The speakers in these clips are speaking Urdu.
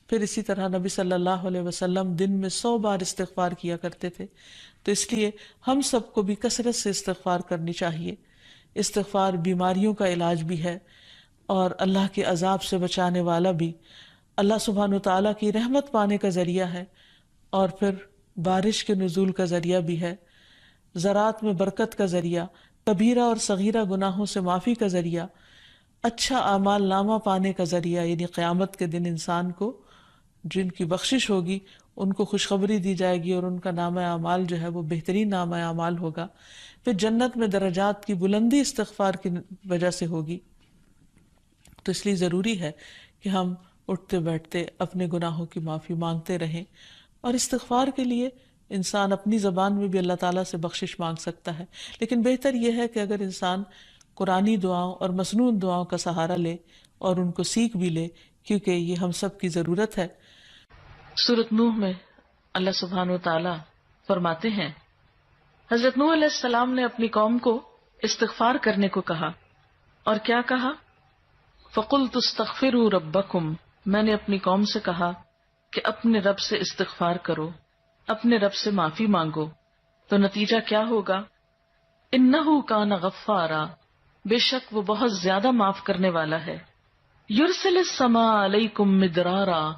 پھر اسی طرح نبی صلی اللہ علیہ وسلم دن میں 100 بار استغفار کیا کرتے تھے. تو اس لیے ہم سب کو بھی کثرت سے استغفار کرنی چاہیے. استغفار بیماریوں کا علاج بھی ہے اور اللہ کے عذاب سے بچانے والا بھی، اللہ سبحانہ و تعالیٰ کی رحمت پانے کا ذریعہ ہے، اور پھر بارش کے نزول کا ذریعہ بھی ہے، زراعت میں برکت کا ذریعہ، کبیرہ اور صغیرہ گناہوں سے معافی کا ذریعہ، اچھا اعمال نامہ پانے کا ذریعہ، یعنی قیامت کے دن انسان کو جن کی بخشش ہوگی ان کو خوشخبری دی جائے گی اور ان کا نامہ اعمال جو ہے وہ بہترین نامہ اعمال ہوگا. پھر جنت میں درجات کی بلندی استغفار کی وجہ سے ہوگی. تو اس لیے ضروری ہے کہ ہم اٹھتے بیٹھتے اپنے گناہوں کی معافی مانگتے رہیں، اور استغفار کے لیے انسان اپنی زبان میں بھی اللہ تعالیٰ سے بخشش مانگ سکتا ہے. لیکن بہتر یہ ہے کہ اگر انسان قرآنی دعاؤں اور مسنون دعاؤں کا سہارا لے اور ان کو سیکھ بھی لے، کیونکہ یہ ہم سب کی ضرورت ہے. سورۃ نوح میں اللہ سبحانہ و تعالیٰ فرماتے ہیں، حضرت نوح علیہ السلام نے اپنی قوم کو استغفار کرنے کو کہا، اور کیا کہا؟ فَقُلْتُ اسْتَغْفِرُوا رَبَّكُمْ، میں نے اپنی قوم سے کہا کہ اپنے رب سے استغفار کرو، اپنے رب سے معافی مانگو. تو نتیجہ کیا ہوگا؟ اِنَّهُ كَانَ غَفَّارًا، بے شک وہ بہت زیادہ معاف کرنے والا ہے. يُرْسِلِ السَّمَاءَ عَلَيْكُمْ مِدْرَارًا،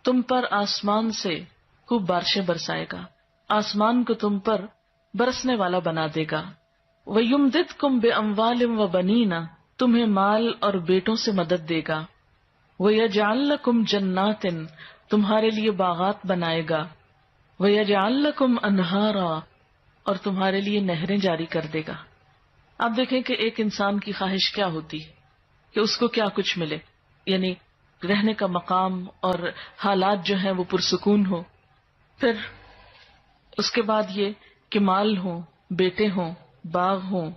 تم پر آسمان سے خوب بارشیں برسائے گا، آسمان کو تم پر برسنے والا بنا دے گا. وَيُمْدِدْكُمْ بِأَمْوَالٍ وَبَنِينَ، تمہیں مال اور بیٹوں سے مدد دے گا. وَيَجْعَلْ لَكُمْ جَنَّاتٍ، تمہارے لیے باغات بنائے گا. وَيَجْعَلْ لَكُمْ أَنْهَارًا، اور تمہارے لیے نہریں جاری کر دے گا. آپ دیکھیں کہ ایک انسان کی خواہش کیا ہوتی ہے کہ اس کو کیا کچھ ملے، یعنی رہنے کا مقام اور حالات جو ہیں وہ پرسکون ہو. پھر اس کے بعد یہ کہ مال ہوں، بیٹے ہوں، باغ ہوں،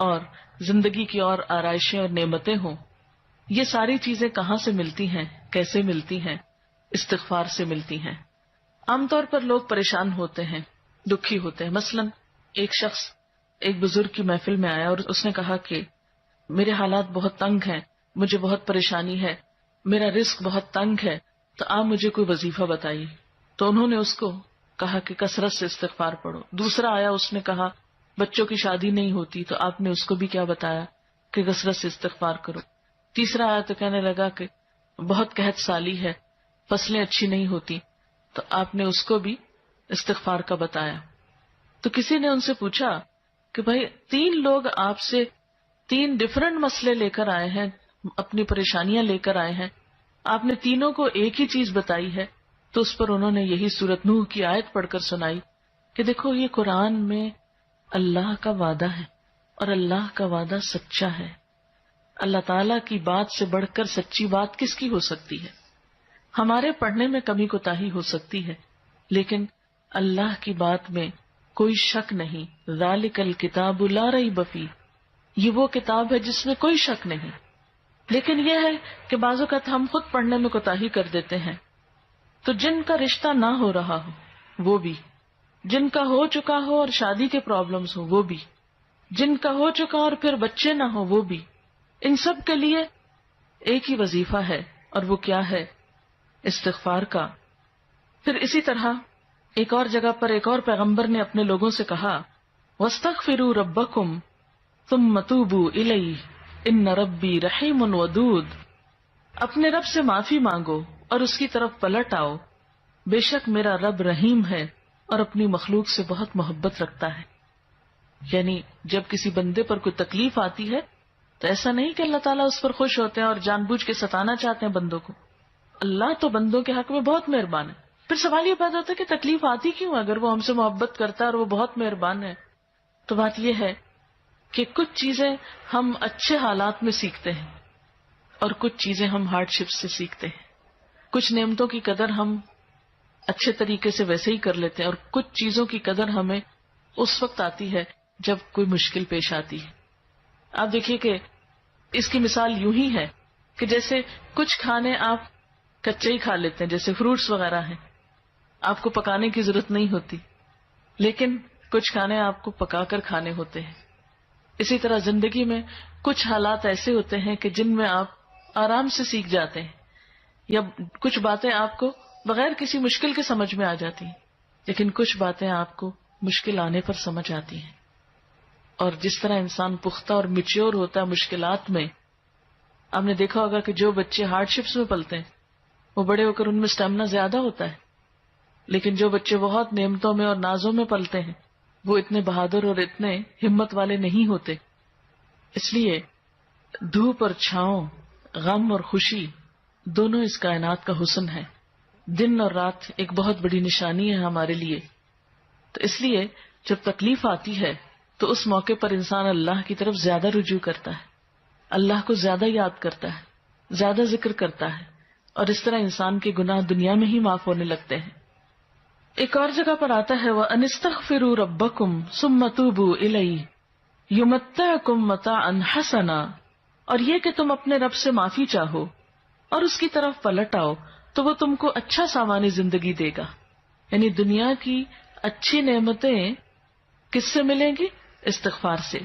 اور زندگی کی اور آرائشیں اور نعمتیں ہوں. یہ ساری چیزیں کہاں سے ملتی ہیں، کیسے ملتی ہیں؟ استغفار سے ملتی ہیں. عام طور پر لوگ پریشان ہوتے ہیں، دکھی ہوتے ہیں. مثلا ایک شخص ایک بزرگ کی محفل میں آیا اور اس نے کہا کہ میرے حالات بہت تنگ ہیں، مجھے بہت پریشانی ہے، میرا رزق بہت تنگ ہے، تو آپ مجھے کوئی وظیفہ بتائیے. تو انہوں نے اس کو کہا کہ کثرت سے استغفار پڑھو. دوسرا آیا، اس نے کہا بچوں کی شادی نہیں ہوتی، تو آپ نے اس کو بھی کیا بتایا کہ کثرت سے استغفار کرو. تیسرا آیا تو کہنے لگا کہ بہت قحط سالی ہے، فصلیں اچھی نہیں ہوتی، تو آپ نے اس کو بھی استغفار کا بتایا. تو کسی نے ان سے پوچھا کہ بھائی 3 لوگ آپ سے 3 ڈفرنٹ مسئلے لے کر آئے ہیں، اپنی پریشانیاں لے کر آئے ہیں، آپ نے تینوں کو ایک ہی چیز بتائی ہے. تو اس پر انہوں نے یہی سورۃ نوح کی آیت پڑھ کر سنائی کہ دیکھو یہ قرآن میں اللہ کا وعدہ ہے، اور اللہ کا وعدہ سچا ہے. اللہ تعالیٰ کی بات سے بڑھ کر سچی بات کس کی ہو سکتی ہے؟ ہمارے پڑھنے میں کمی کوتاہی ہو سکتی ہے، لیکن اللہ کی بات میں کوئی شک نہیں. ذالک الکتاب لا ریب فیہ، یہ وہ کتاب ہے جس میں کوئی شک نہیں. لیکن یہ ہے کہ بعض اوقات ہم خود پڑھنے میں کوتاہی کر دیتے ہیں. تو جن کا رشتہ نہ ہو رہا ہو وہ بھی، جن کا ہو چکا ہو اور شادی کے پرابلمز ہو وہ بھی، جن کا ہو چکا اور پھر بچے نہ ہو وہ بھی، ان سب کے لیے ایک ہی وظیفہ ہے، اور وہ کیا ہے؟ استغفار کا. پھر اسی طرح ایک اور جگہ پر ایک اور پیغمبر نے اپنے لوگوں سے کہا وَاسْتَغْفِرُوا رَبَّكُمْ ثُمَّ تُوبُوا إِلَيْهِ إِنَّ رَبِّي رَحِيمٌ وَدُودٌ، اپنے رب سے معافی مانگو اور اس کی طرف پلٹ آؤ، بے شک میرا رب رحیم ہے اور اپنی مخلوق سے بہت محبت رکھتا ہے. یعنی جب کسی بندے پر کوئی تکلیف آتی ہے تو ایسا نہیں کہ اللہ تعالیٰ اس پر خوش ہوتے ہیں اور جان بوجھ کے ستانا چاہتے ہیں بندوں کو. اللہ تو بندوں کے حق میں بہت مہربان ہے. پھر سوال یہ پیدا ہوتا ہے کہ تکلیف آتی کیوں؟ اگر وہ ہم سے محبت کرتا ہے اور وہ بہت مہربان ہے. تو بات یہ ہے کہ کچھ چیزیں ہم اچھے حالات میں سیکھتے ہیں اور کچھ چیزیں ہم ہارڈ شپ سے سیکھتے ہیں. کچھ نعمتوں کی قدر ہم اچھے طریقے سے ویسے ہی کر لیتے ہیں، اور کچھ چیزوں کی قدر ہمیں اس وقت آتی ہے جب کوئی مشکل پیش آتی ہے. آپ دیکھیے کہ اس کی مثال یوں ہی ہے کہ جیسے کچھ کھانے آپ کچے ہی کھا لیتے ہیں، جیسے فروٹس وغیرہ ہیں، آپ کو پکانے کی ضرورت نہیں ہوتی، لیکن کچھ کھانے آپ کو پکا کر کھانے ہوتے ہیں. اسی طرح زندگی میں کچھ حالات ایسے ہوتے ہیں کہ جن میں آپ آرام سے سیکھ جاتے ہیں، یا کچھ باتیں آپ کو بغیر کسی مشکل کے سمجھ میں آ جاتی ہیں، لیکن کچھ باتیں آپ کو مشکل آنے پر سمجھ آتی ہیں. اور جس طرح انسان پختہ اور میچیور ہوتا ہے مشکلات میں، آپ نے دیکھا ہوگا کہ جو بچے ہارڈ شپس میں پلتے ہیں وہ بڑے ہو کر ان میں اسٹیمنا زیادہ ہوتا ہے، لیکن جو بچے بہت نعمتوں میں اور نازوں میں پلتے ہیں وہ اتنے بہادر اور اتنے ہمت والے نہیں ہوتے. اس لیے دھوپ اور چھاؤں، غم اور خوشی دونوں اس کائنات کا حسن ہے. دن اور رات ایک بہت بڑی نشانی ہے ہمارے لیے. تو اس لیے جب تکلیف آتی ہے تو اس موقع پر انسان اللہ کی طرف زیادہ رجوع کرتا ہے، اللہ کو زیادہ یاد کرتا ہے، زیادہ ذکر کرتا ہے، اور اس طرح انسان کے گناہ دنیا میں ہی معاف ہونے لگتے ہیں. ایک اور جگہ پر آتا ہے وَأَنِ اسْتَغْفِرُوا رَبَّكُمْ ثُمَّ تُوبُوا إِلَيْهِ يُمَتِّعْكُمْ مَتَاعًا حَسَنًا، اور یہ کہ تم اپنے رب سے معافی چاہو اور اس کی طرف پلٹ آؤ تو وہ تم کو اچھا سامان زندگی دے گا. یعنی دنیا کی اچھی نعمتیں کس سے ملیں گی؟ استغفار سے.